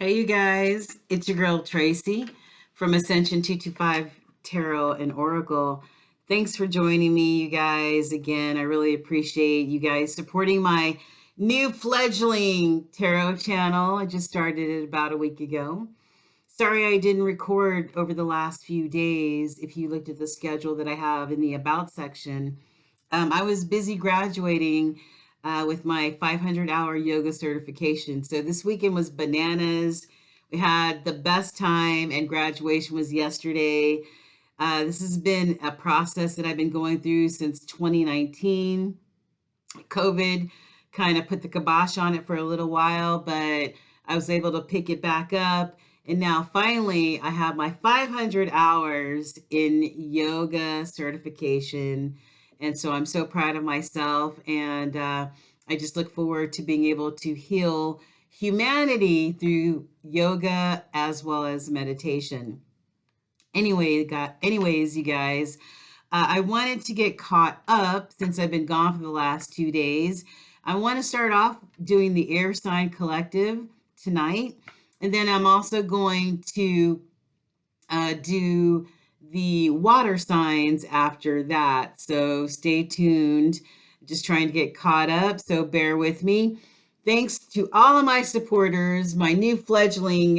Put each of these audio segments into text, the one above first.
Hey, you guys, it's your girl Tracy from Ascension 225 Tarot and Oracle. Thanks for joining me, you guys. Again, I really appreciate you guys supporting my new fledgling tarot channel. I just started it about a week ago. Sorry I didn't record over the last few days. If you looked at the schedule that I have in the About section, I was busy graduating with my 500-hour yoga certification. So this weekend was bananas. We had the best time, and graduation was yesterday. This has been a process that I've been going through since 2019. COVID kind of put the kibosh on it for a little while, but I was able to pick it back up. And now finally, I have my 500 hours in yoga certification. And so I'm so proud of myself. And I just look forward to being able to heal humanity through yoga as well as meditation. Anyways, you guys, I wanted to get caught up since I've been gone for the last 2 days. I want to start off doing the air sign collective tonight. And then I'm also going to do the water signs after that. So stay tuned. Just trying to get caught up. So bear with me. Thanks to all of my supporters, my new fledgling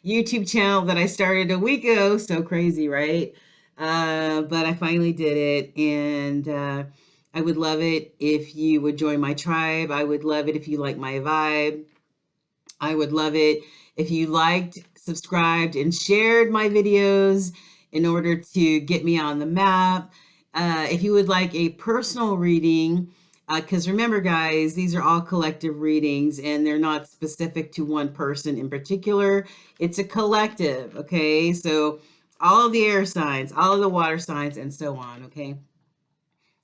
YouTube channel that I started a week ago. So crazy, right? But I finally did it. And I would love it if you would join my tribe. I would love it if you like my vibe. I would love it if you liked, subscribed, and shared my videos in order to get me on the map. If you would like a personal reading, because remember, guys, these are all collective readings and they're not specific to one person in particular. It's a collective, okay? So all of the air signs, all of the water signs, and so on, okay?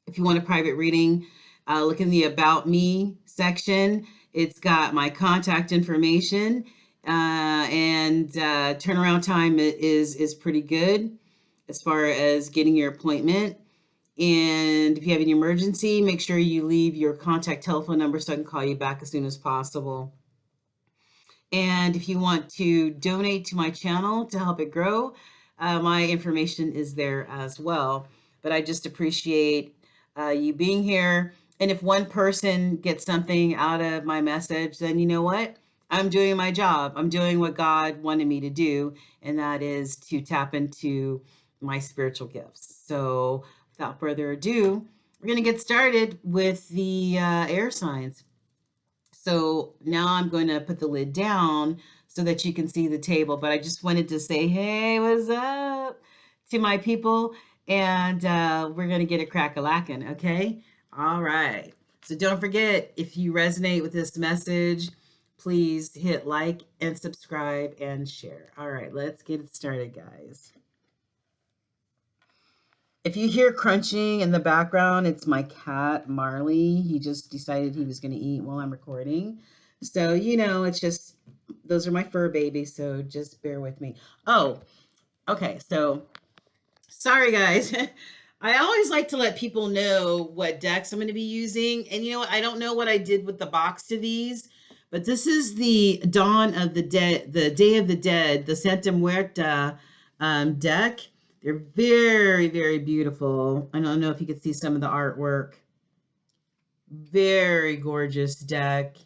If you want a private reading, look in the About Me section. It's got my contact information, and turnaround time is pretty good as far as getting your appointment. And if you have any emergency, make sure you leave your contact telephone number so I can call you back as soon as possible. And if you want to donate to my channel to help it grow, my information is there as well. But I just appreciate you being here. And if one person gets something out of my message, then you know what? I'm doing my job. I'm doing what God wanted me to do, and that is to tap into my spiritual gifts. So without further ado, we're going to get started with the air signs. So now I'm going to put the lid down so that you can see the table. But I just wanted to say, hey, what's up to my people? And we're going to get a crack-a-lackin', okay? All right. So don't forget, if you resonate with this message, please hit like and subscribe and share. All right, let's get it started, guys. If you hear crunching in the background, it's my cat, Marley. He just decided he was going to eat while I'm recording. So, it's just, those are my fur babies, so just bear with me. Oh, okay, so sorry, guys. I always like to let people know what decks I'm going to be using. And you know what? I don't know what I did with the box to these, but this is the Dawn of the Dead, the Day of the Dead, the Santa Muerta deck. They're very, very beautiful. I don't know if you could see some of the artwork. Very gorgeous deck.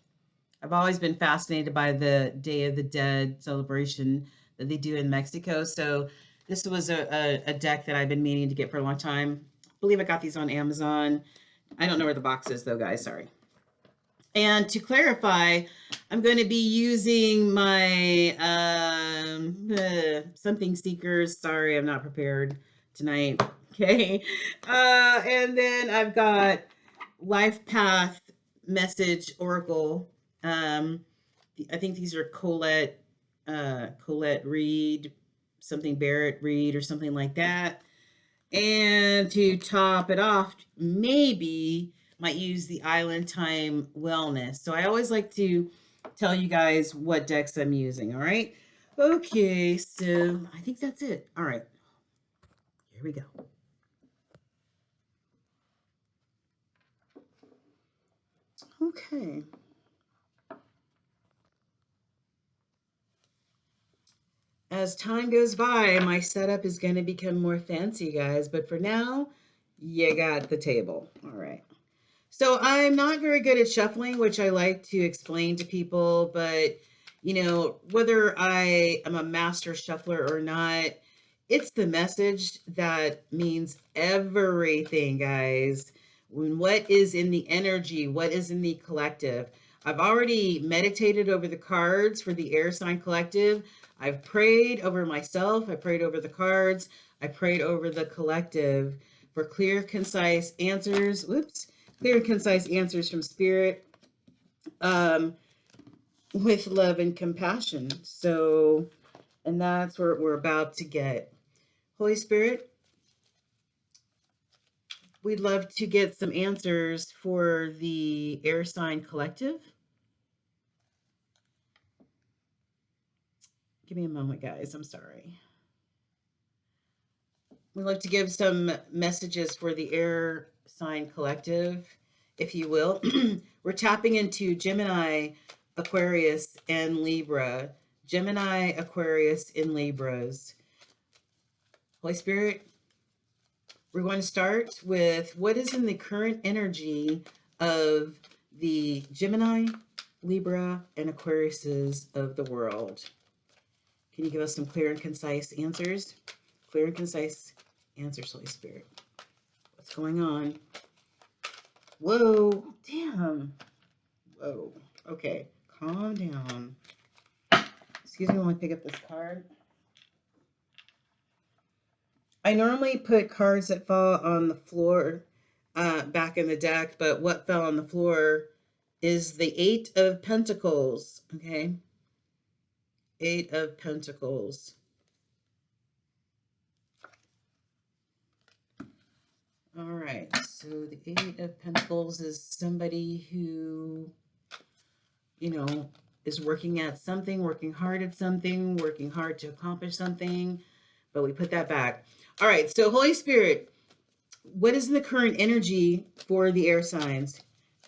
I've always been fascinated by the Day of the Dead celebration that they do in Mexico. So this was a deck that I've been meaning to get for a long time. I believe I got these on Amazon. I don't know where the box is though, guys. Sorry. And to clarify, I'm going to be using my something seekers. Sorry, I'm not prepared tonight. Okay. And then I've got Life Path Message Oracle. I think these are Colette Reed, something Barrett Reed or something like that. And to top it off, maybe might use the Island Time Wellness. So I always like to tell you guys what decks I'm using, all right? Okay, so I think that's it. All right, here we go. Okay. as time goes by, my setup is going to become more fancy, guys. But for now, you got the table. All right. So I'm not very good at shuffling, which I like to explain to people. But, you know, whether I am a master shuffler or not, it's the message that means everything, guys. What is in the energy? What is in the collective? I've already meditated over the cards for the air sign collective. I've prayed over myself. I prayed over the cards. I prayed over the collective for clear, concise answers. Whoops. Clear and concise answers from spirit, with love and compassion. So, and that's where we're about to get. Holy Spirit, we'd love to get some answers for the air sign collective. Give me a moment, guys. I'm sorry. We'd like to give some messages for the air sign collective, if you will. We're tapping into Gemini, Aquarius, and Libra. Gemini, Aquarius, and Libras. Holy Spirit, we're going to start with what is in the current energy of the Gemini, Libra, and Aquariuses of the world. Can you give us some clear and concise answers? Clear and concise answers, Holy Spirit. What's going on? Whoa, damn. Whoa, okay, calm down. Excuse me when I pick up this card. I normally put cards that fall on the floor back in the deck, but what fell on the floor is the Eight of Pentacles, okay? Eight of Pentacles. All right, so the Eight of Pentacles is somebody who, you know, is working at something, working hard at something, working hard to accomplish something, but we put that back. All right, so Holy Spirit, what is the current energy for the air signs?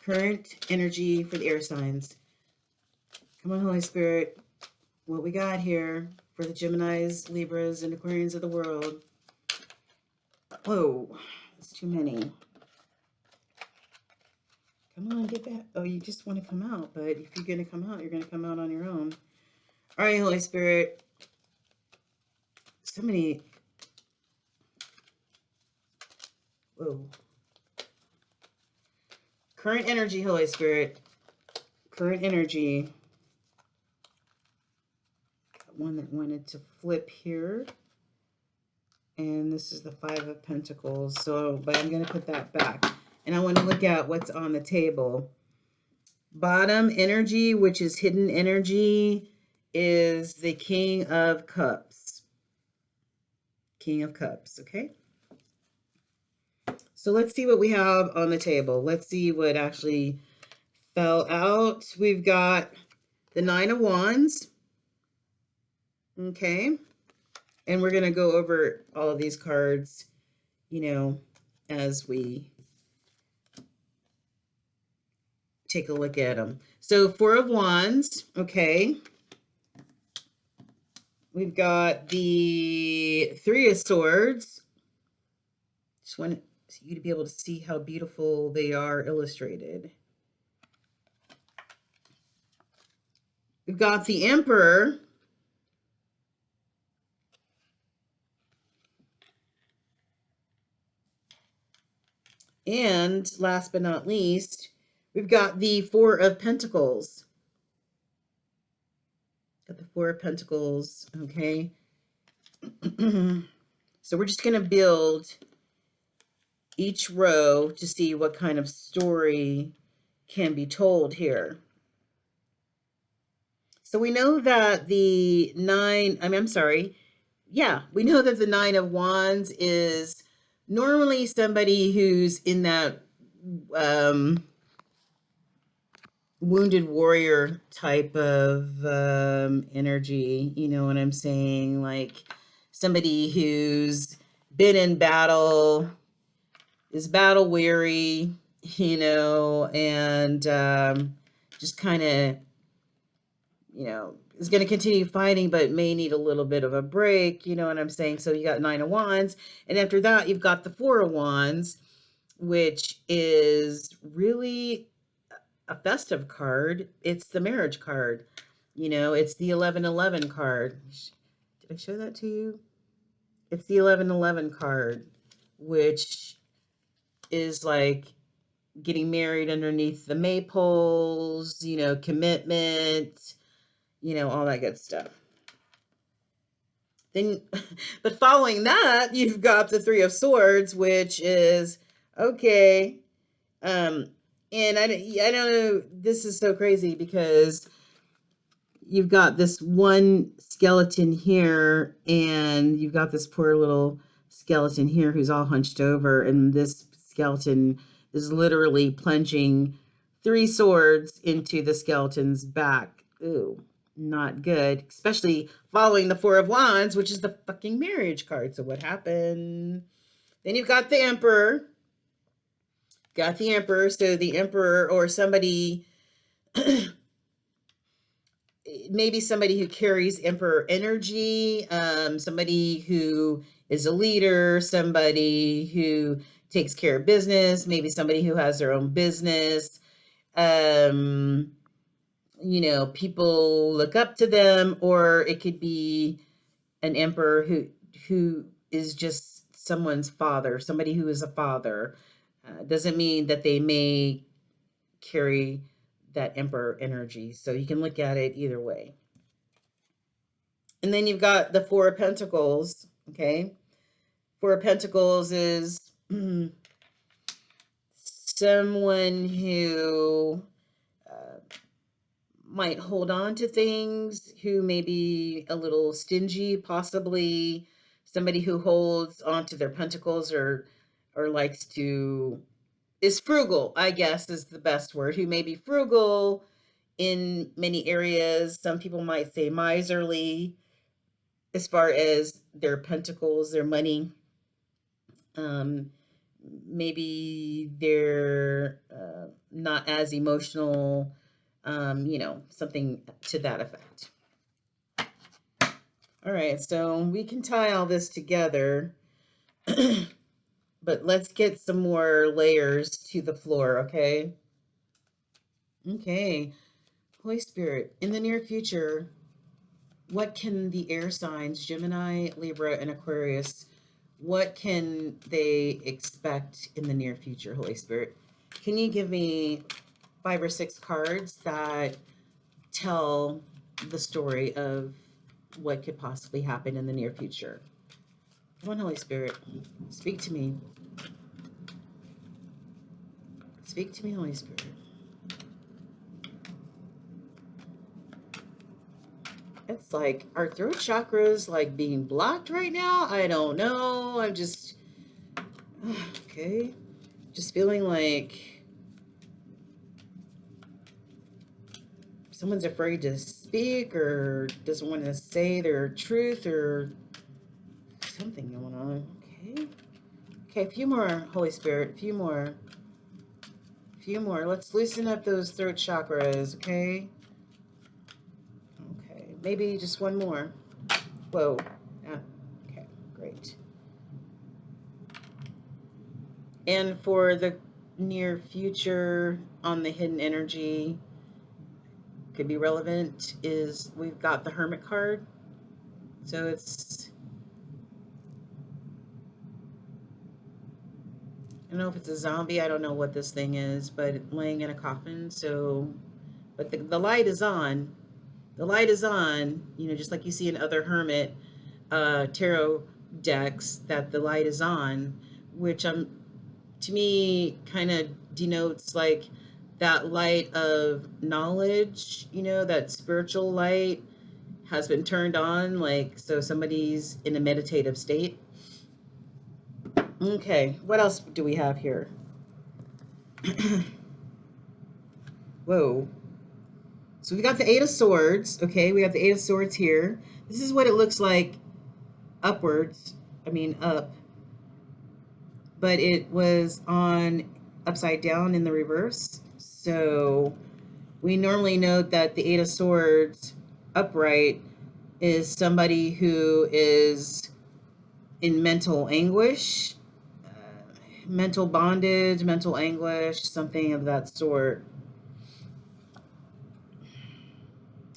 Current energy for the air signs. Come on, Holy Spirit. What we got here for the Geminis, Libras, and Aquarians of the world. Whoa, that's too many. Come on, get back. Oh, you just want to come out, but if you're going to come out, you're going to come out on your own. All right, Holy Spirit. So many. Whoa. Current energy, Holy Spirit. Current energy. One that wanted to flip here. And this is the Five of Pentacles. So, but I'm going to put that back. And I want to look at what's on the table. Bottom energy, which is hidden energy, is the King of Cups. King of Cups, okay? So let's see what we have on the table. Let's see what actually fell out. We've got the Nine of Wands. Okay. And we're going to go over all of these cards, you know, as we take a look at them. So Four of Wands. Okay. We've got the Three of Swords. Just want you to be able to see how beautiful they are illustrated. We've got the Emperor. And last but not least, we've got the Four of Pentacles. Got the Four of Pentacles, okay? So we're just going to build each row to see what kind of story can be told here. So we know that the we know that the Nine of Wands is normally somebody who's in that wounded warrior type of energy, you know what I'm saying? Like somebody who's been in battle, is battle weary, you know, and just kind of, is going to continue fighting, but may need a little bit of a break. You know what I'm saying? So you got Nine of Wands. And after that, you've got the Four of Wands, which is really a festive card. It's the marriage card. It's the 1111 card. Did I show that to you? It's the 1111 card, which is like getting married underneath the maypoles, commitment, all that good stuff. Then, but following that, you've got the Three of Swords, which is, okay. And I don't know, this is so crazy because you've got this one skeleton here, and you've got this poor little skeleton here who's all hunched over, and this skeleton is literally plunging 3 swords into the skeleton's back. Ooh, not good, especially following the Four of Wands, which is the fucking marriage card. So what happened? Then you've got the Emperor. Got the Emperor. So the Emperor, or somebody, maybe somebody who carries Emperor energy, somebody who is a leader, somebody who takes care of business, maybe somebody who has their own business. People look up to them, or it could be an emperor who is just someone's father, somebody who is a father. Doesn't mean that they may carry that emperor energy. So you can look at it either way. And then you've got the Four of Pentacles. Okay. Four of Pentacles is someone who might hold on to things, who may be a little stingy, possibly somebody who holds onto their pentacles, or likes to, is frugal, I guess is the best word, who may be frugal in many areas. Some people might say miserly as far as their pentacles, their money. Maybe they're not as emotional, something to that effect. All right, so we can tie all this together, but let's get some more layers to the floor, okay? Okay, Holy Spirit, in the near future, what can the air signs, Gemini, Libra, and Aquarius, what can they expect in the near future, Holy Spirit? Can you give me 5 or 6 cards that tell the story of what could possibly happen in the near future? Come on, Holy Spirit, speak to me. Speak to me, Holy Spirit. It's like, our throat chakras like being blocked right now? I don't know. I'm just, okay. Just feeling like someone's afraid to speak, or doesn't want to say their truth, or something going on. Okay, a few more, Holy Spirit, a few more. Let's loosen up those throat chakras, okay? Okay, maybe just one more. Whoa. Okay, great. And for the near future on the hidden energy, could be relevant, is we've got the Hermit card. So it's, I don't know if it's a zombie, I don't know what this thing is, but laying in a coffin. So, but the light is on. The light is on, just like you see in other Hermit tarot decks, that the light is on, which to me kind of denotes like that light of knowledge, that spiritual light has been turned on, like, so somebody's in a meditative state. Okay, what else do we have here? Whoa. So we got the Eight of Swords. Okay, we got the Eight of Swords here. This is what it looks like upwards. I mean, up. But it was on upside down in the reverse. So we normally note that the Eight of Swords upright is somebody who is in mental anguish, mental bondage, mental anguish, something of that sort.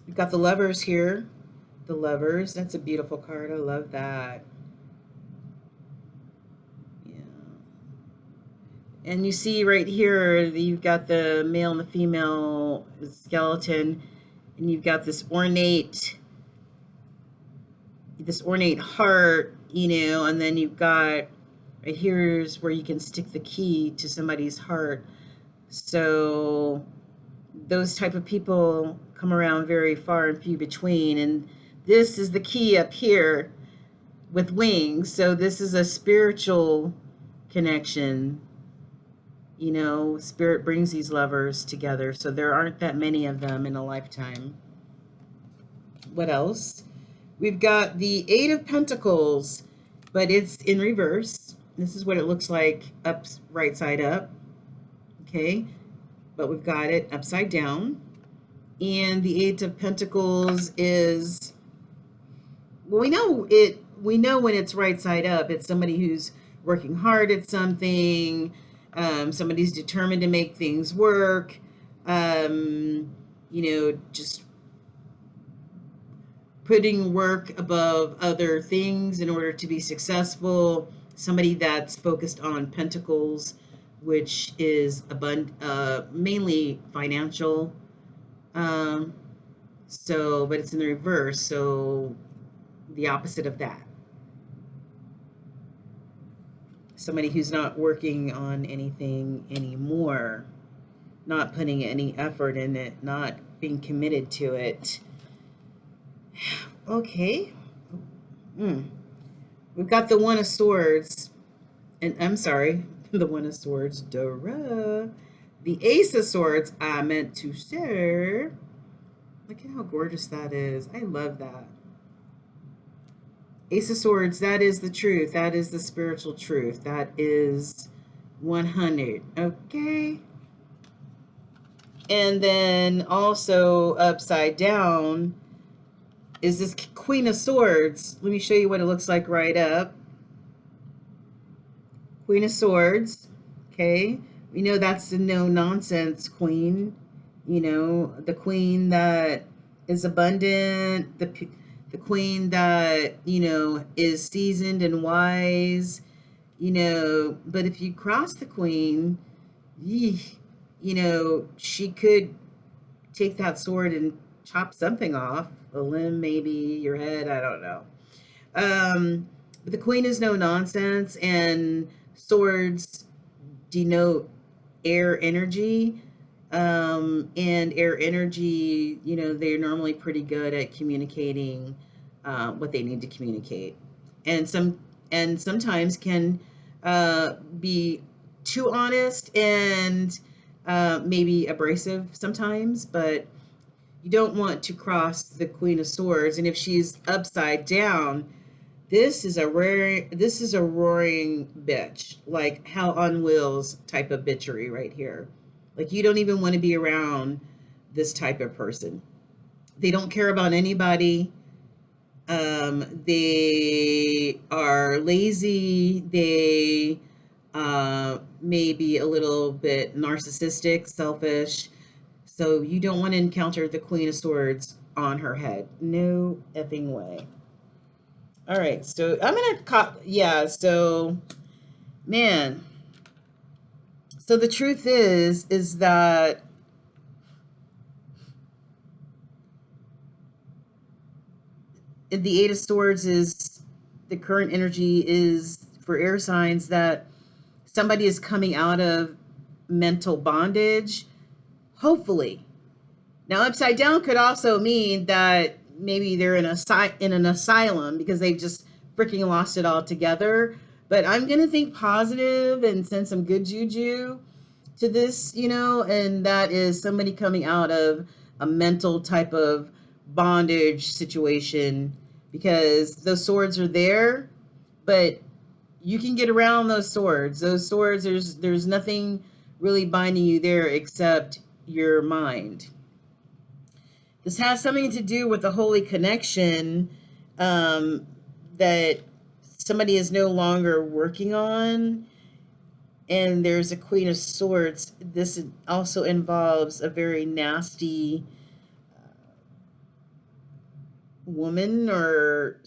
We've got the Lovers here. The Lovers, that's a beautiful card. I love that. Yeah. And you see right here, you've got the male and the female skeleton, and you've got this ornate heart, and then you've got right here's where you can stick the key to somebody's heart. So those type of people come around very far and few between, and this is the key up here with wings. So this is a spiritual connection. Spirit brings these lovers together, so there aren't that many of them in a lifetime. What else? We've got the Eight of Pentacles, but it's in reverse. This is what it looks like up, right side up. Okay, but we've got it upside down. And the Eight of Pentacles is, well, we know when it's right side up, it's somebody who's working hard at something. Somebody's determined to make things work. Just putting work above other things in order to be successful. Somebody that's focused on pentacles, which is mainly financial. But it's in the reverse, so the opposite of that. Somebody who's not working on anything anymore, not putting any effort in it, not being committed to it. Okay. We've got the One of Swords, and I'm sorry, the One of Swords, duh. The Ace of Swords, I meant to say. Look at how gorgeous that is. I love that. Ace of Swords, that is the truth. That is the spiritual truth. That is 100. Okay. And then also upside down is this Queen of Swords. Let me show you what it looks like right up. Queen of Swords. Okay. We know that's the no-nonsense queen. The queen that is abundant, the queen that, is seasoned and wise, but if you cross the queen, she could take that sword and chop something off, a limb, maybe your head, I don't know. But the queen is no nonsense, and swords denote air energy. And air energy, they're normally pretty good at communicating what they need to communicate, and sometimes can be too honest and maybe abrasive sometimes, but you don't want to cross the Queen of Swords. And if she's upside down, this is a roaring bitch, like Hell on Wheels type of bitchery right here. Like, you don't even want to be around this type of person. They don't care about anybody. They are lazy. They may be a little bit narcissistic, selfish. So you don't want to encounter the Queen of Swords on her head. No effing way. All right, so I'm going to, man. So the truth is that the Eight of Swords is, the current energy is for air signs that somebody is coming out of mental bondage, hopefully. Now, upside down could also mean that maybe they're in an asylum because they've just freaking lost it all together. But I'm going to think positive and send some good juju to this, and that is somebody coming out of a mental type of bondage situation, because those swords are there, but you can get around those swords. Those swords, there's nothing really binding you there except your mind. This has something to do with the holy connection that somebody is no longer working on. And there's a Queen of Swords. This also involves a very nasty woman or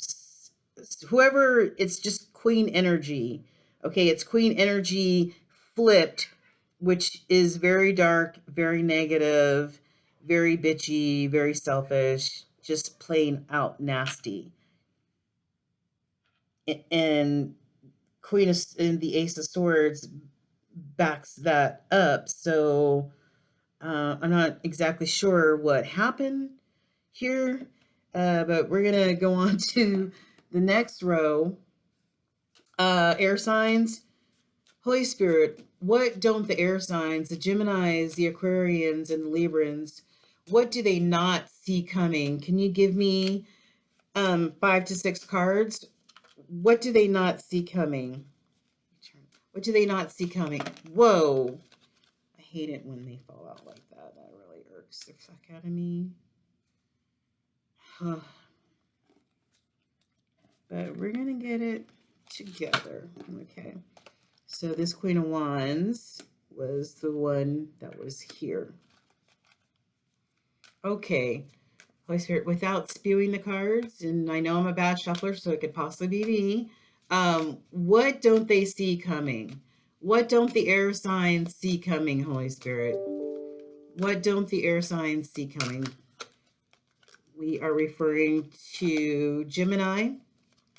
whoever. It's just Queen energy. Okay, it's Queen energy flipped, which is very dark, very negative, very bitchy, very selfish, just plain out nasty. And Queen of, and the Ace of Swords backs that up. So I'm not exactly sure what happened here, but we're going to go on to the next row. Air signs. Holy Spirit, what don't the air signs, the Geminis, the Aquarians, and the Librans, what do they not see coming? Can you give me 5 to 6 cards? What do they not see coming? What do they not see coming? Whoa. I hate it when they fall out like that. That really irks the fuck out of me. But we're going to get it together. Okay. So this Queen of Wands was the one that was here. Okay. Holy Spirit, without spewing the cards, and I know I'm a bad shuffler, so it could possibly be me. What don't they see coming? What don't the air signs see coming, Holy Spirit? What don't the air signs see coming? We are referring to Gemini,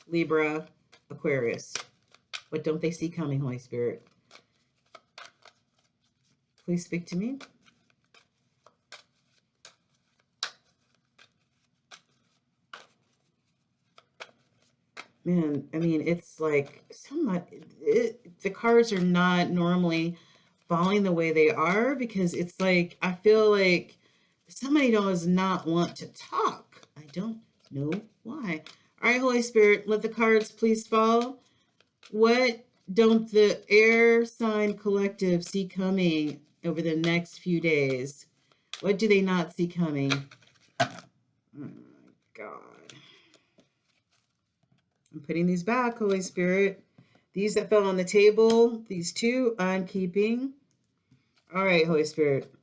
Libra, Aquarius. What don't they see coming, Holy Spirit? Please speak to me. Man, I mean, it's like the cards are not normally falling the way they are, because it's like, I feel like somebody does not want to talk. I don't know why. All right, Holy Spirit, let the cards please fall. What don't the air sign collective see coming over the next few days? What do they not see coming? Oh my God. I'm putting these back, Holy Spirit. These that fell on the table, these two, I'm keeping. All right, Holy Spirit.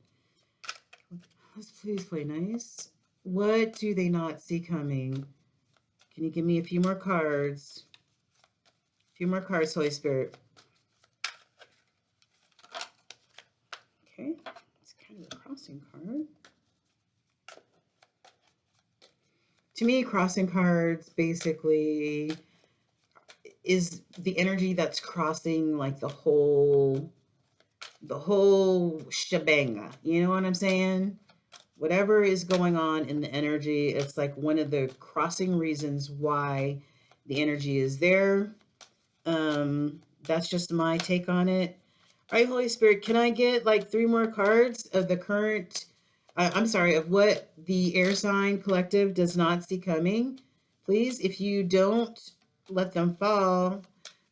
Let's please play nice. What do they not see coming? Can you give me a few more cards? A few more cards, Holy Spirit. Okay, it's kind of a crossing card. To me, crossing cards basically is the energy that's crossing like the whole shebang. You know what I'm saying? Whatever is going on in the energy, it's like one of the crossing reasons why the energy is there. That's just my take on it. All right, Holy Spirit, can I get like 3 more cards of the current, of what the air sign collective does not see coming? Please, if you don't let them fall,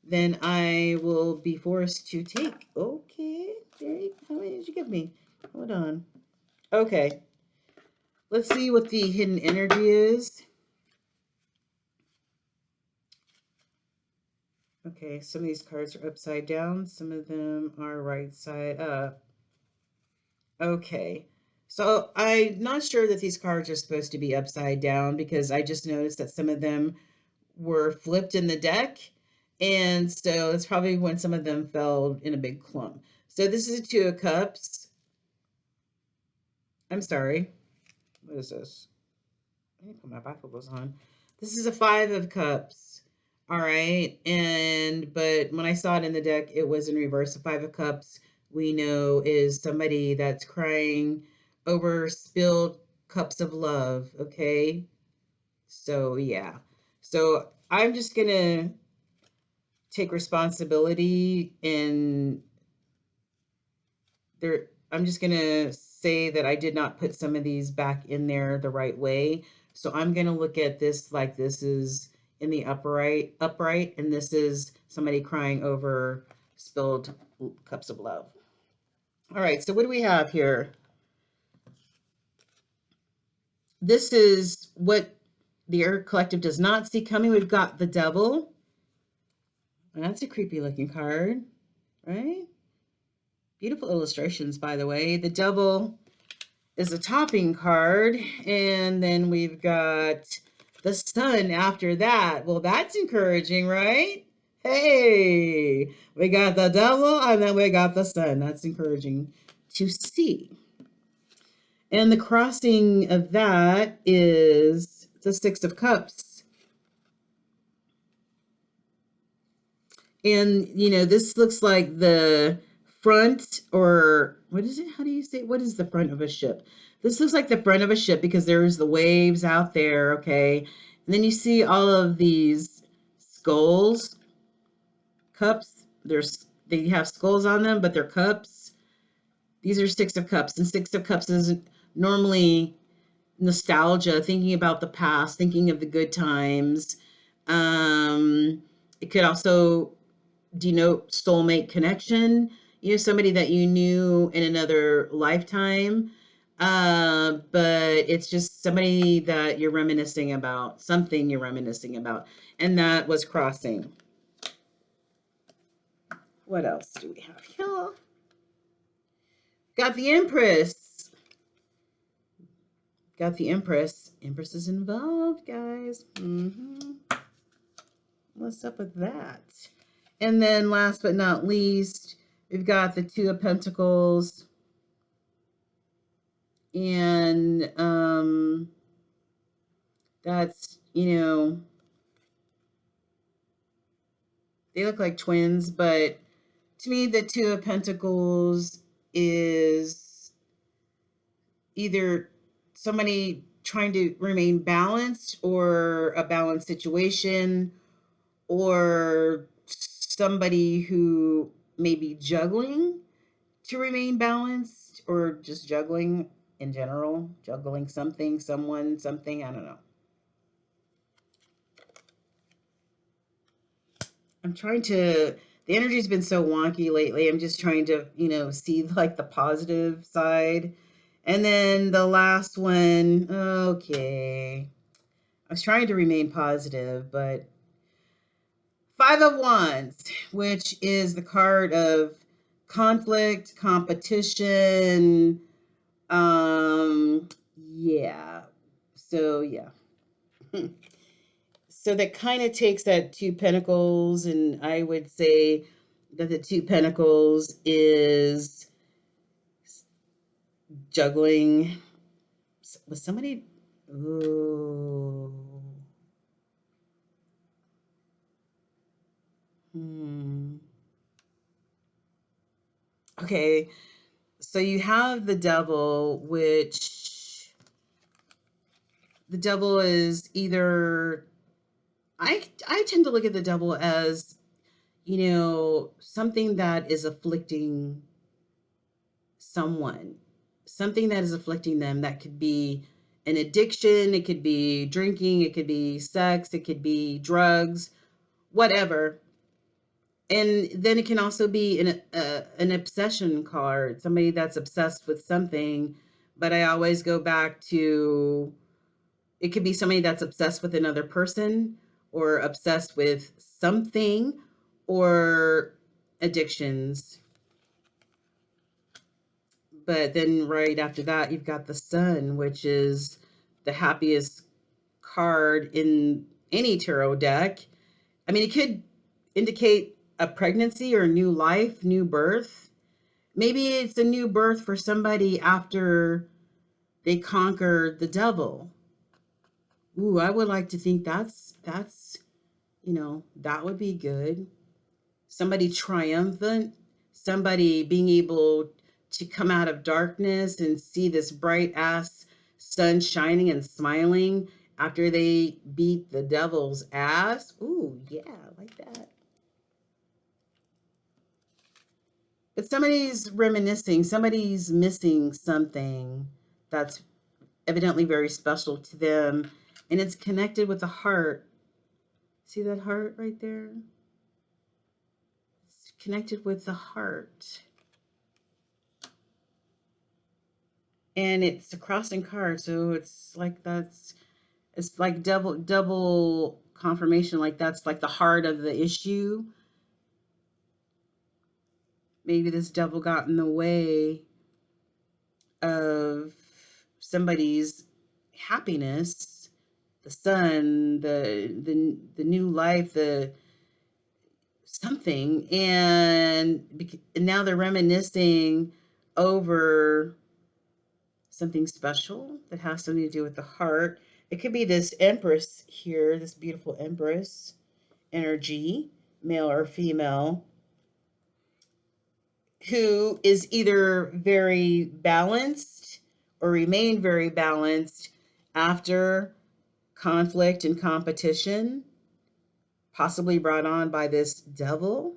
then I will be forced to take. Okay, how many did you give me? Hold on. Okay. Let's see what the hidden energy is. Okay, some of these cards are upside down. Some of them are right side up. Okay, so I'm not sure that these cards are supposed to be upside down, because I just noticed that some of them were flipped in the deck. And so it's probably when some of them fell in a big clump. So this is a 2 of Cups. I'm sorry. What is this? I need to put my bifocals on. This is a 5 of Cups. All right. But when I saw it in the deck, it was in reverse. The 5 of Cups, we know, is somebody that's crying over spilled cups of love. Okay. So, yeah. So I'm just going to take responsibility, and I'm just going to say that I did not put some of these back in there the right way. So I'm going to look at this like this is in the upright, and this is somebody crying over spilled cups of love. All right, so what do we have here? this is what the Air Collective does not see coming. We've got the Devil. That's a creepy looking card, right? Beautiful illustrations, by the way. The Devil is a topping card, and then we've got the Sun after that. Well, that's encouraging, right? Hey, we got the Devil, and then we got the Sun. That's encouraging to see. And the crossing of that is the Six of Cups. And, this looks like the front, or what is it? How do you say? What is the front of a ship? This looks like the front of a ship because there's the waves out there, okay? And then you see all of these skulls, cups. They have skulls on them, but they're cups. These are Six of Cups, and Six of Cups is normally nostalgia, thinking about the past, thinking of the good times. It could also denote soulmate connection, somebody that you knew in another lifetime. But it's just somebody that you're reminiscing about, something you're reminiscing about. And that was crossing. What else do we have here? Got the Empress. Got the Empress. Empress is involved, guys. What's up with that? And then last but not least, we've got the Two of Pentacles. And that's, they look like twins, but to me, the Two of Pentacles is either somebody trying to remain balanced or a balanced situation, or somebody who may be juggling to remain balanced, or just juggling in general, juggling something, someone, something, I don't know. The energy's been so wonky lately. I'm just trying to, see like the positive side. And then the last one, okay. I was trying to remain positive, but Five of Wands, which is the card of conflict, competition. Yeah. So, yeah. So that kind of takes that Two Pentacles, and I would say that the Two Pentacles is juggling with somebody. Ooh. Okay, so you have the Devil, which the Devil is either, I tend to look at the Devil as, something that is afflicting someone, something that is afflicting them. That could be an addiction, it could be drinking, it could be sex, it could be drugs, whatever. And then it can also be an obsession card, somebody that's obsessed with something. But I always go back to, it could be somebody that's obsessed with another person, or obsessed with something, or addictions. But then right after that, you've got the Sun, which is the happiest card in any tarot deck. I mean, it could indicate a pregnancy or new life, new birth. Maybe it's a new birth for somebody after they conquered the Devil. Ooh, I would like to think that's that would be good. Somebody triumphant, somebody being able to come out of darkness and see this bright ass sun shining and smiling after they beat the Devil's ass. Ooh, yeah, I like that. But somebody's reminiscing, somebody's missing something that's evidently very special to them, and it's connected with the heart. See that heart right there? It's connected with the heart. and it's a crossing card, so it's like it's like double confirmation, like that's like the heart of the issue. Maybe this devil got in the way of somebody's happiness, the sun, the new life, the something, and now they're reminiscing over something special that has something to do with the heart. It could be this empress here, this beautiful empress energy, male or female, who is either very balanced or remained very balanced after conflict and competition, possibly brought on by this devil.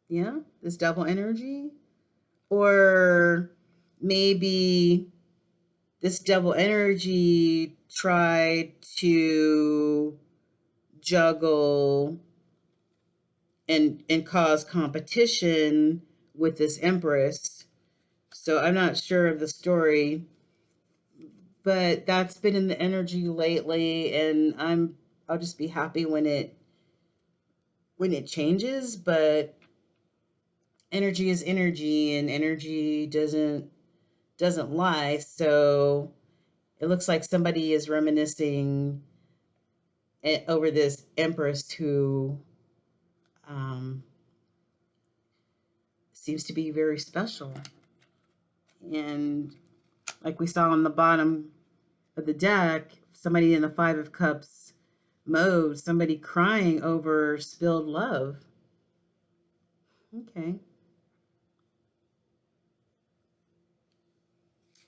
Yeah, this devil energy. Or maybe this devil energy tried to juggle and cause competition with this empress. So I'm not sure of the story, but that's been in the energy lately, and I'll just be happy when it changes. But energy is energy, and energy doesn't lie. So it looks like somebody is reminiscing over this empress who um, seems to be very special. And like we saw on the bottom of the deck, somebody in the Five of Cups mode, somebody crying over spilled love. Okay.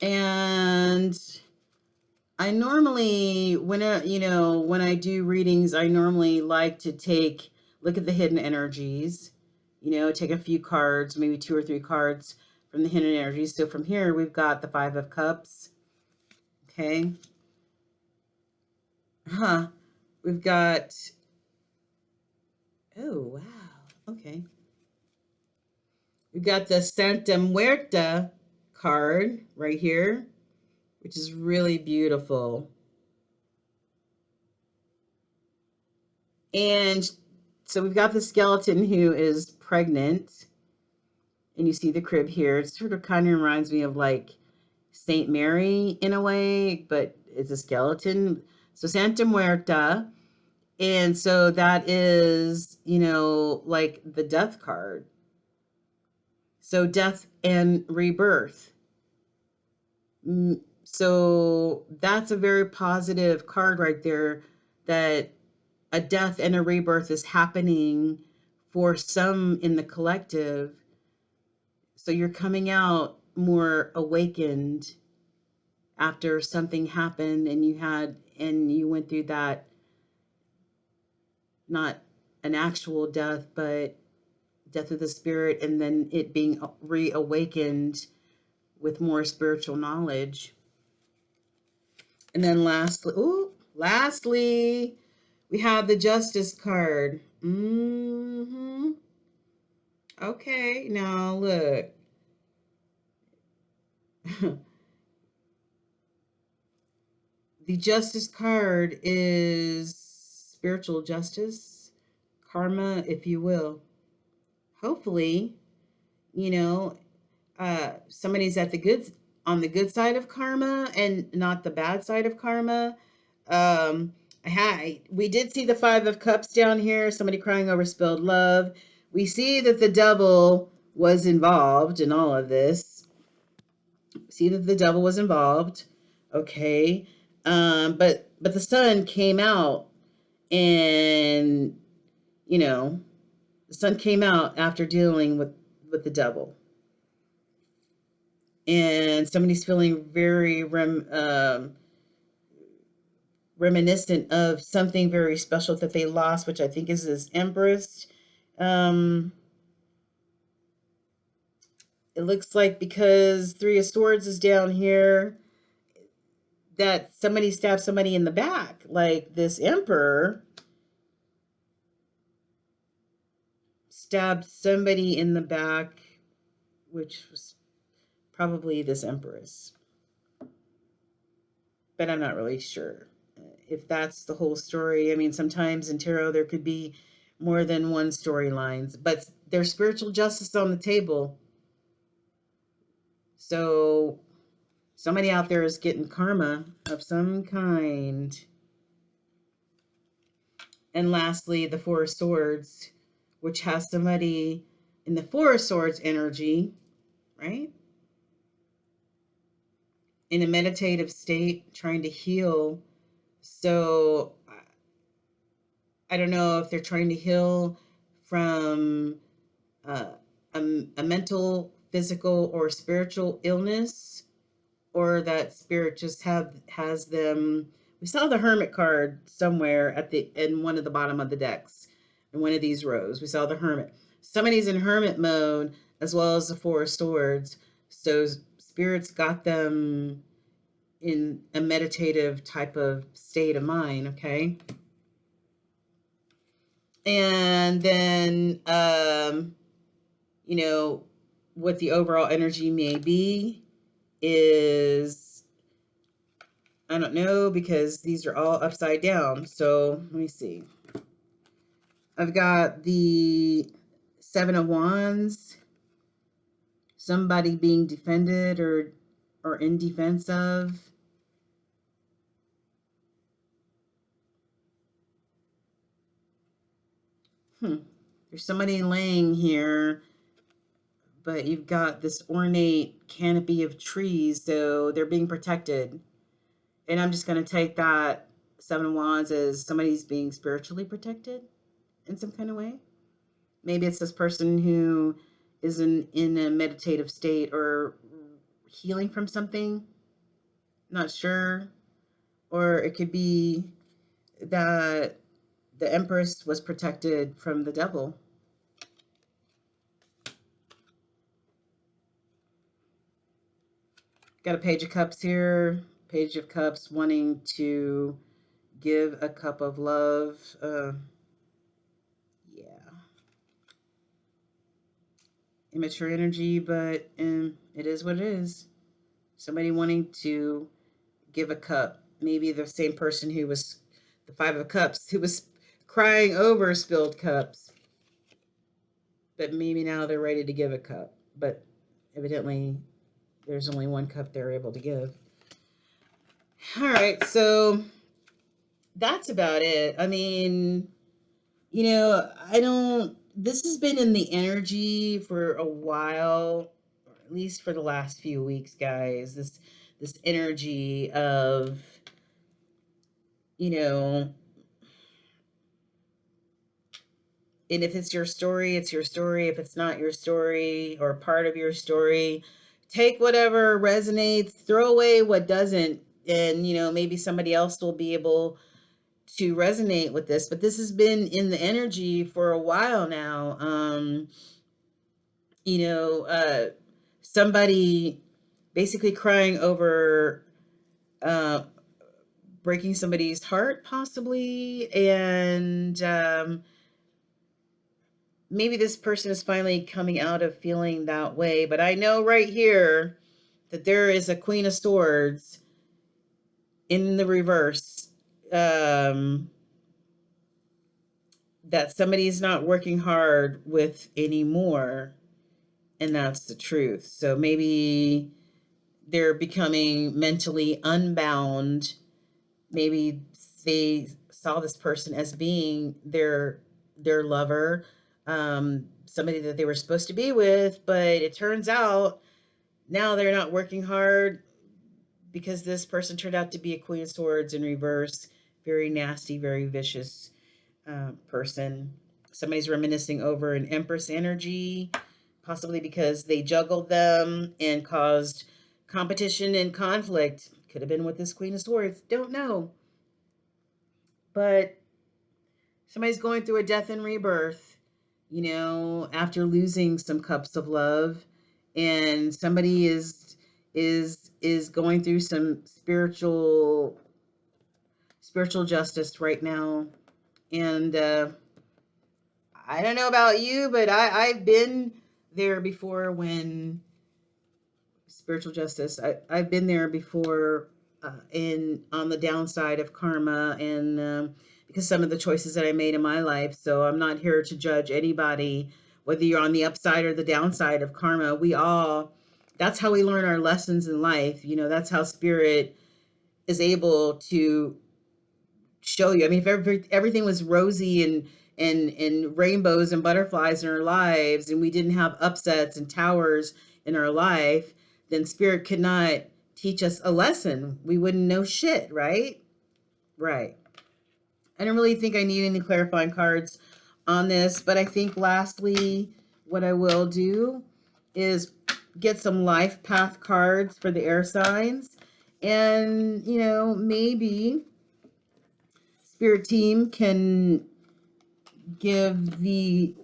And I normally, when I do readings, I normally like to look at the hidden energies, take a few cards, maybe 2 or 3 cards from the hidden energies. So from here, we've got the Five of Cups. Okay. We've got, oh, wow. Okay. We've got the Santa Muerta card right here, which is really beautiful. And so we've got the skeleton who is pregnant, and you see the crib here. It sort of kind of reminds me of like Saint Mary in a way, but it's a skeleton. So Santa Muerta. And so that is, like the death card. So death and rebirth. So that's a very positive card right there, that a death and a rebirth is happening for some in the collective. So you're coming out more awakened after something happened and you went through that, not an actual death, but death of the spirit, and then it being reawakened with more spiritual knowledge. And then lastly, we have the Justice card. Okay, now look. The Justice card is spiritual justice, karma, if you will. Hopefully, you know, somebody's on the good side of karma and not the bad side of karma. We did see the Five of Cups down here, somebody crying over spilled love. We see that the devil was involved in all of this. See that the devil was involved. Okay. But the sun came out, and the sun came out after dealing with the devil. And somebody's feeling very reminiscent of something very special that they lost, which I think is this Empress. It looks like because Three of Swords is down here, that somebody stabbed somebody in the back, like this Emperor stabbed somebody in the back, which was probably this Empress. but I'm not really sure if that's the whole story. I mean, sometimes in tarot there could be more than one storylines, but there's spiritual justice on the table. So somebody out there is getting karma of some kind. And lastly, the Four of Swords, which has somebody in the Four of Swords energy, right? In a meditative state, trying to heal. So I don't know if they're trying to heal from a mental, physical, or spiritual illness, or that spirit just has them. We saw the Hermit card somewhere in one of the bottom of the decks in one of these rows. We saw the Hermit. Somebody's in Hermit mode as well as the Four of Swords. So spirits got them in a meditative type of state of mind. Okay. And then, what the overall energy may be is, I don't know, because these are all upside down. So let me see. I've got the Seven of Wands, somebody being defended or in defense of. There's somebody laying here, but you've got this ornate canopy of trees, so they're being protected. And I'm just going to take that Seven of Wands as somebody's being spiritually protected in some kind of way. Maybe it's this person who is in a meditative state or healing from something. Not sure. Or it could be that the Empress was protected from the devil. Got a Page of Cups here. Page of Cups wanting to give a cup of love. Immature energy, but it is what it is. Somebody wanting to give a cup. Maybe the same person who was the Five of Cups, who was crying over spilled cups. But maybe now they're ready to give a cup. But evidently there's only one cup they're able to give. All right, so that's about it. I mean, this has been in the energy for a while, or at least for the last few weeks, guys. This energy of, and if it's your story, it's your story. If it's not your story or part of your story, take whatever resonates, throw away what doesn't, and maybe somebody else will be able to resonate with this. But this has been in the energy for a while now. Somebody basically crying over breaking somebody's heart, possibly, and maybe this person is finally coming out of feeling that way. But I know right here that there is a Queen of Swords in the reverse, that somebody's not working hard with anymore, and that's the truth. So maybe they're becoming mentally unbound. Maybe they saw this person as being their lover, somebody that they were supposed to be with, but it turns out now they're not working hard because this person turned out to be a Queen of Swords in reverse. Very nasty, very vicious person. Somebody's reminiscing over an Empress energy, possibly because they juggled them and caused competition and conflict. Could have been with this Queen of Swords. Don't know. But somebody's going through a death and rebirth, after losing some cups of love, and somebody is going through some spiritual justice right now. And I don't know about you, but I've been there before when spiritual justice. I've been there before on the downside of karma, and because some of the choices that I made in my life. So I'm not here to judge anybody, whether you're on the upside or the downside of karma. That's how we learn our lessons in life. That's how spirit is able to show you. I mean, if everything was rosy and rainbows and butterflies in our lives, and we didn't have upsets and towers in our life, then spirit could not teach us a lesson. We wouldn't know shit, right? Right. I don't really think I need any clarifying cards on this, but I think lastly, what I will do is get some life path cards for the air signs. And, maybe spirit team can give the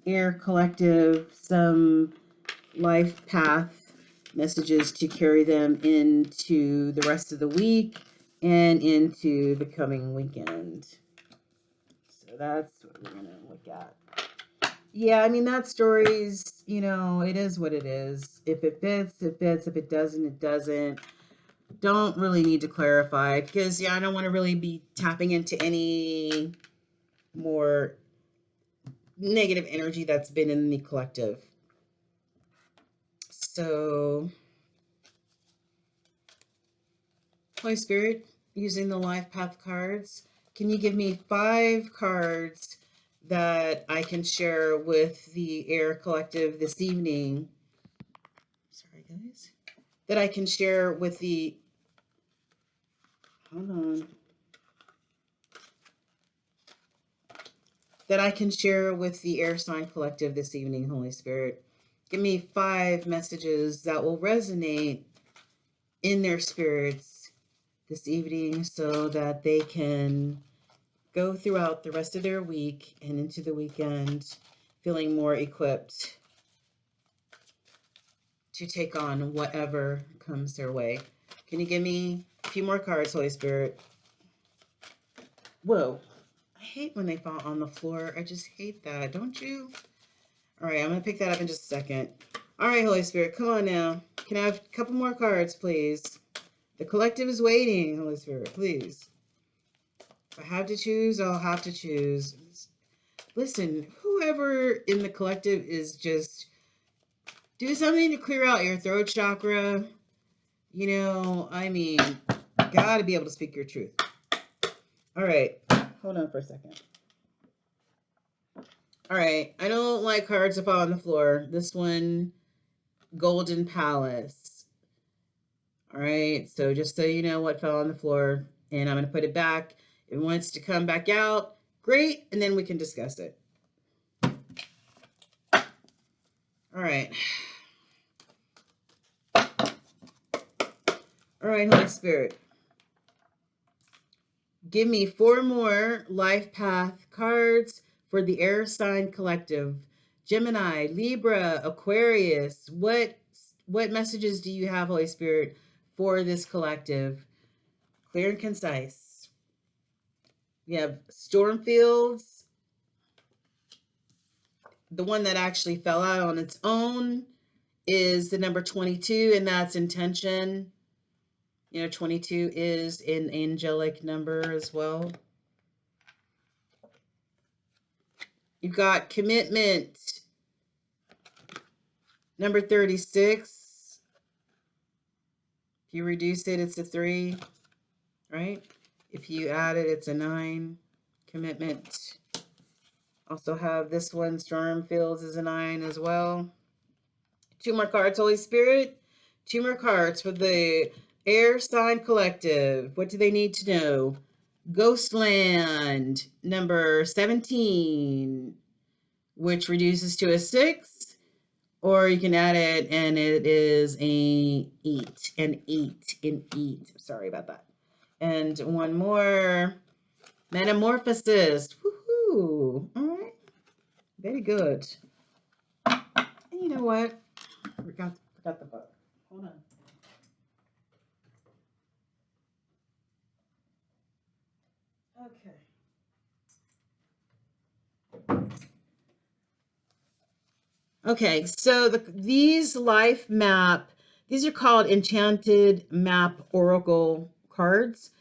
air collective some life path messages to carry them into the rest of the week and into the coming weekend. So that's what we're going to look at. Yeah, I mean, that story's, it is what it is. If it fits, it fits. If it doesn't, it doesn't. Don't really need to clarify, because, I don't want to really be tapping into any more negative energy that's been in the collective. So, Holy Spirit, using the life path cards, can you give me 5 cards that I can share with the air collective this evening? Sorry, guys. That I can share with the... Hold on. That I can share with the air sign collective this evening, Holy Spirit. Give me 5 messages that will resonate in their spirits this evening, so that they can go throughout the rest of their week and into the weekend feeling more equipped to take on whatever comes their way. Can you give me a few more cards, Holy Spirit? Whoa. I hate when they fall on the floor. I just hate that. Don't you? All right, I'm going to pick that up in just a second. All right, Holy Spirit, come on now. Can I have a couple more cards, please? The collective is waiting, Holy Spirit, please. If I have to choose, I'll have to choose. Listen, whoever in the collective is just do something to clear out your throat chakra. I mean, gotta be able to speak your truth. All right, hold on for a second. All right, I don't like cards that fall on the floor. This one, Golden Palace. All right, so just so you know what fell on the floor, and I'm going to put it back. If it wants to come back out, great, and then we can discuss it. All right. All right, Holy Spirit. Give me 4 more life path cards for the air sign collective. Gemini, Libra, Aquarius. What messages do you have, Holy Spirit, for this collective? Clear and concise. We have Stormfields. The one that actually fell out on its own is the number 22, and that's intention. 22 is an angelic number as well. You've got commitment, number 36. If you reduce it, it's a 3, right? If you add it, it's a 9. Commitment. Also have this one, Stormfields, is a 9 as well. 2 more cards, Holy Spirit. 2 more cards for the air sign collective. What do they need to know? Ghostland, number 17, which reduces to a 6, or you can add it and it is an 8. Sorry about that. And one more, Metamorphosis. Woohoo! All right, very good. And you know what? Forgot the book. Hold on. Okay, so these life map, these are called Enchanted Map Oracle cards,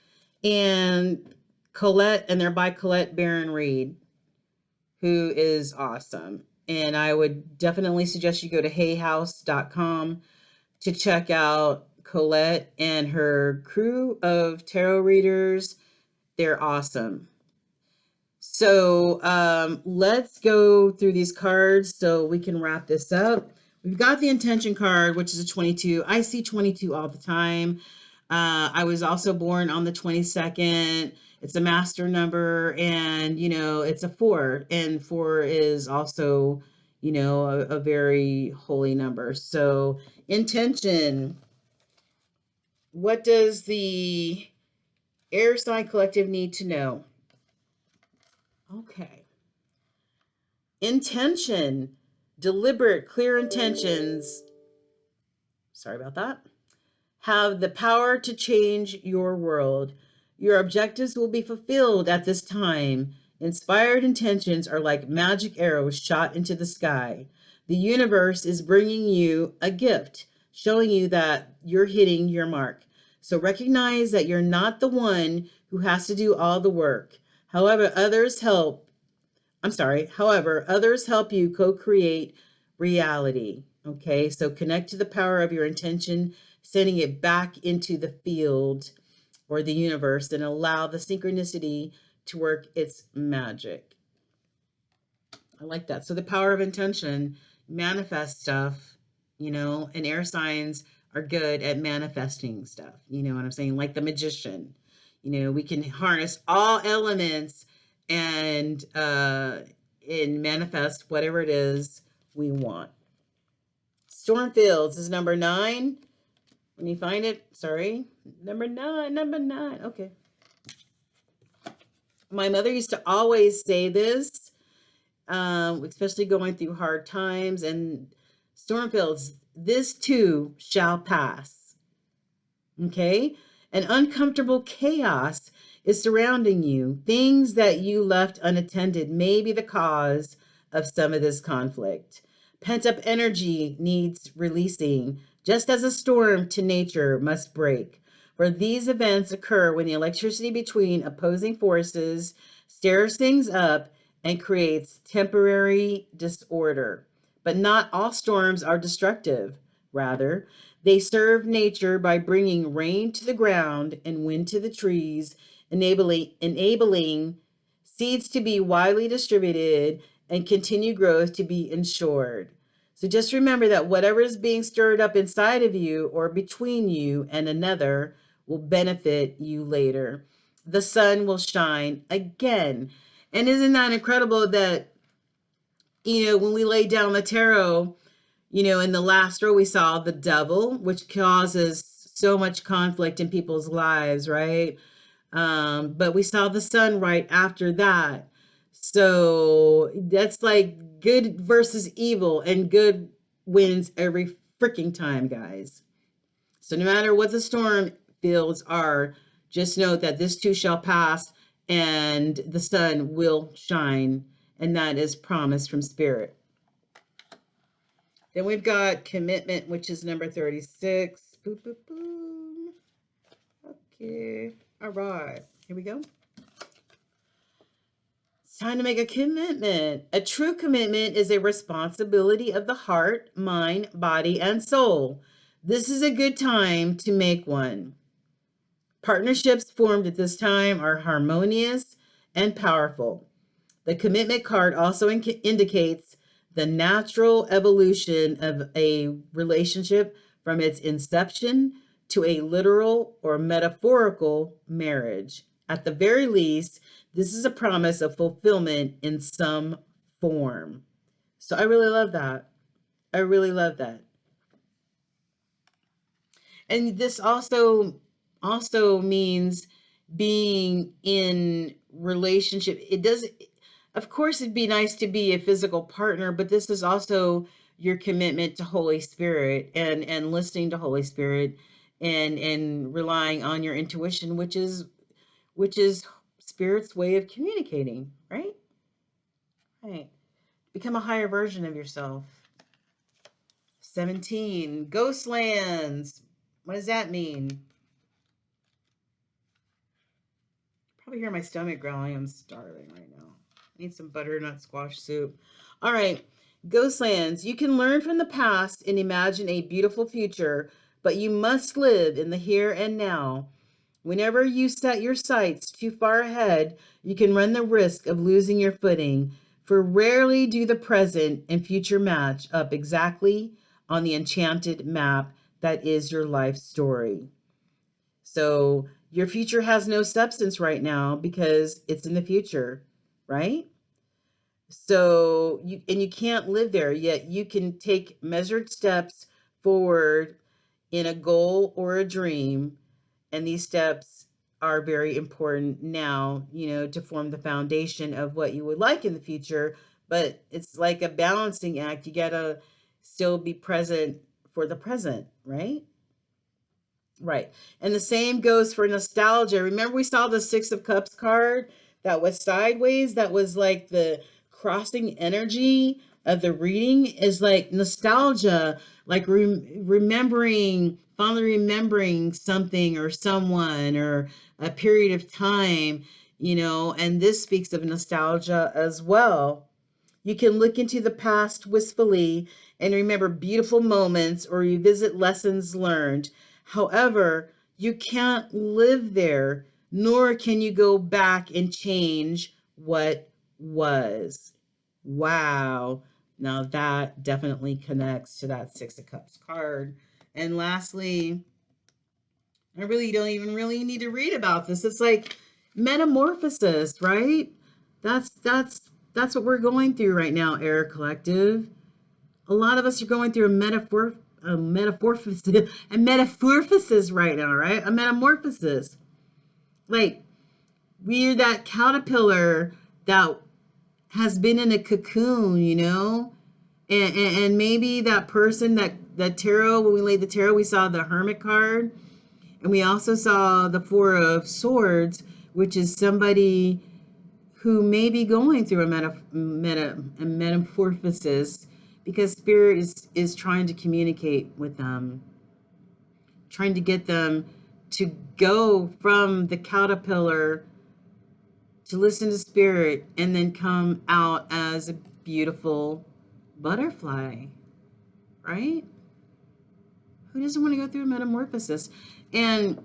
and they're by Colette Baron Reed, who is awesome. And I would definitely suggest you go to hayhouse.com to check out Colette and her crew of tarot readers. They're awesome. So let's go through these cards so we can wrap this up. We've got the intention card, which is a 22. I see 22 all the time. I was also born on the 22nd. It's a master number, and, it's a 4. And 4 is also, a very holy number. So intention. What does the air sign collective need to know? Okay. Intention, deliberate, clear intentions. Sorry about that. Have the power to change your world. Your objectives will be fulfilled at this time. Inspired intentions are like magic arrows shot into the sky. The universe is bringing you a gift, showing you that you're hitting your mark. So recognize that you're not the one who has to do all the work. However, others help you co-create reality. Okay, so connect to the power of your intention, sending it back into the field or the universe, and allow the synchronicity to work its magic. I like that. So the power of intention, manifest stuff, and air signs are good at manifesting stuff. You know what I'm saying? Like the magician, we can harness all elements and manifest whatever it is we want. Storm Fields is number 9. When you find it, sorry, number 9. Okay. My mother used to always say this, especially going through hard times. And Storm Fields, this too shall pass. Okay? An uncomfortable chaos is surrounding you. Things that you left unattended may be the cause of some of this conflict. Pent-up energy needs releasing, just as a storm to nature must break. For these events occur when the electricity between opposing forces stirs things up and creates temporary disorder. But not all storms are destructive. Rather, they serve nature by bringing rain to the ground and wind to the trees, enabling seeds to be widely distributed and continued growth to be ensured. So just remember that whatever is being stirred up inside of you or between you and another will benefit you later. The sun will shine again. And isn't that incredible that, when we lay down the tarot, in the last row we saw the devil, which causes so much conflict in people's lives, right? But we saw the sun right after that. So that's like good versus evil, and good wins every freaking time, guys. So no matter what the storm fields are, just note that this too shall pass and the sun will shine. And that is promise from Spirit. Then we've got commitment, which is number 36. Boop, boop, boom. Okay. All right. Here we go. It's time to make a commitment. A true commitment is a responsibility of the heart, mind, body, and soul. This is a good time to make one. Partnerships formed at this time are harmonious and powerful. The commitment card also indicates the natural evolution of a relationship from its inception to a literal or metaphorical marriage. At the very least, this is a promise of fulfillment in some form. So I really love that. I really love that. And this also means being in relationship. It does, of course, it'd be nice to be a physical partner, but this is also your commitment to Holy Spirit and listening to Holy Spirit and relying on your intuition, which is Spirit's way of communicating, right? Right. Become a higher version of yourself. 17, Ghostlands. What does that mean? Probably hear my stomach growling. I'm starving right now. I need some butternut squash soup. All right. Ghostlands, you can learn from the past and imagine a beautiful future, but you must live in the here and now. Whenever you set your sights too far ahead, you can run the risk of losing your footing, for rarely do the present and future match up exactly on the enchanted map that is your life story. So your future has no substance right now because it's in the future, right? So you can't live there, yet you can take measured steps forward in a goal or a dream, and these steps are very important now, to form the foundation of what you would like in the future. But it's like a balancing act. You got to still be present for the present, right? Right. And the same goes for nostalgia. Remember, we saw the Six of Cups card that was sideways? That was like the crossing energy of the reading is like nostalgia, like fondly remembering something or someone or a period of time, and this speaks of nostalgia as well. You can look into the past wistfully and remember beautiful moments or revisit lessons learned. However, you can't live there, nor can you go back and change what was. Wow. Now that definitely connects to that Six of Cups card. And lastly, I really don't even really need to read about this. It's like metamorphosis, right? That's what we're going through right now, Air Collective. A lot of us are going through a metamorphosis right now, right? A metamorphosis. Like we're that caterpillar that has been in a cocoon, and maybe that person that tarot, when we laid the tarot, we saw the Hermit card, and we also saw the Four of Swords, which is somebody who may be going through a metamorphosis because spirit is trying to communicate with them, trying to get them to go from the caterpillar to listen to spirit and then come out as a beautiful butterfly, right? Who doesn't want to go through a metamorphosis? And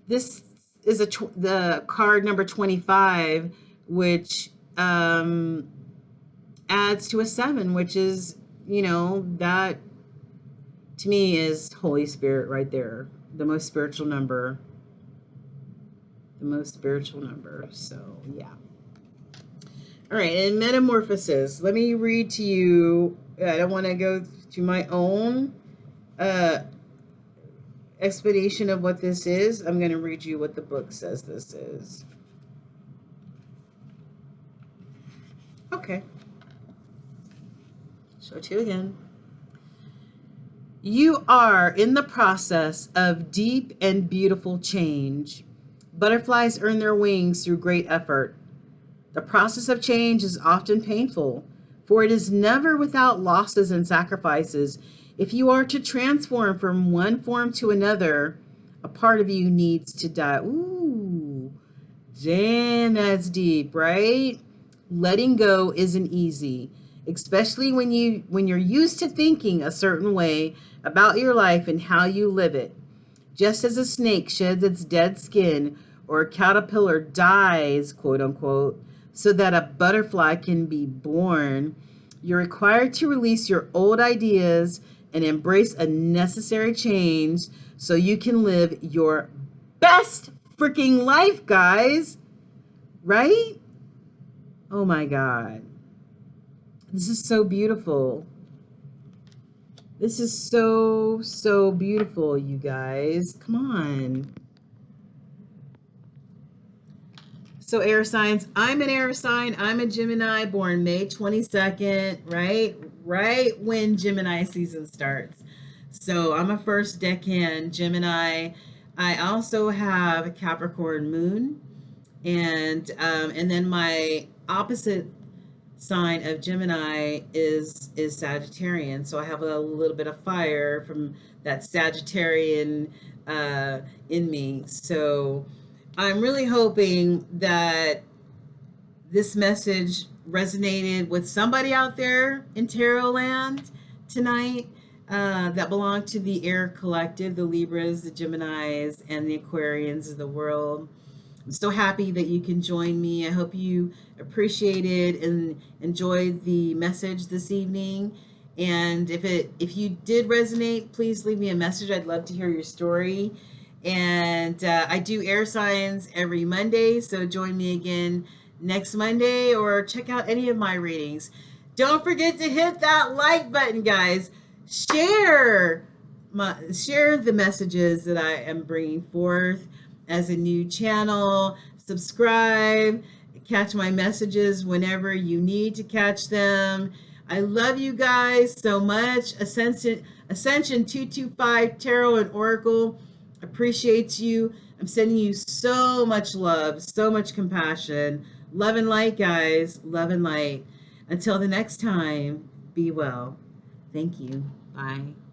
this is the card number 25, which adds to a 7, which is, that to me is Holy Spirit right there, the most spiritual number. So, yeah. All right, and metamorphosis. Let me read to you. I don't want to go to my own explanation of what this is. I'm going to read you what the book says this is. Okay. Show it to you again. You are in the process of deep and beautiful change. Butterflies earn their wings through great effort. The process of change is often painful, for it is never without losses and sacrifices. If you are to transform from one form to another, a part of you needs to die. Ooh, damn, that's deep, right? Letting go isn't easy, especially when you're used to thinking a certain way about your life and how you live it. Just as a snake sheds its dead skin or a caterpillar dies, quote unquote, so that a butterfly can be born, you're required to release your old ideas and embrace a necessary change so you can live your best freaking life, guys. Right? Oh my God. This is so beautiful. This is so, so beautiful, you guys. Come on. So air signs, I'm an air sign. I'm a Gemini, born May 22nd, right? Right when Gemini season starts. So I'm a first decan Gemini. I also have a Capricorn moon, and then my opposite sign of Gemini is Sagittarian. So I have a little bit of fire from that Sagittarian in me. So I'm really hoping that this message resonated with somebody out there in tarot land tonight, that belong to the air collective, the Libras, the Geminis, and the Aquarians of the world. I'm so happy that you can join me. I hope you appreciated and enjoyed the message this evening. And if you did resonate, please leave me a message. I'd love to hear your story. And I do air signs every Monday, so join me again next Monday or check out any of my readings. Don't forget to hit that like button, guys. Share the messages that I am bringing forth as a new channel. Subscribe, catch my messages whenever you need to catch them. I love you guys so much. Ascension 225 Tarot and Oracle appreciates you. I'm sending you so much love, so much compassion. Love and light, guys. Love and light. Until the next time, be well. Thank you. Bye.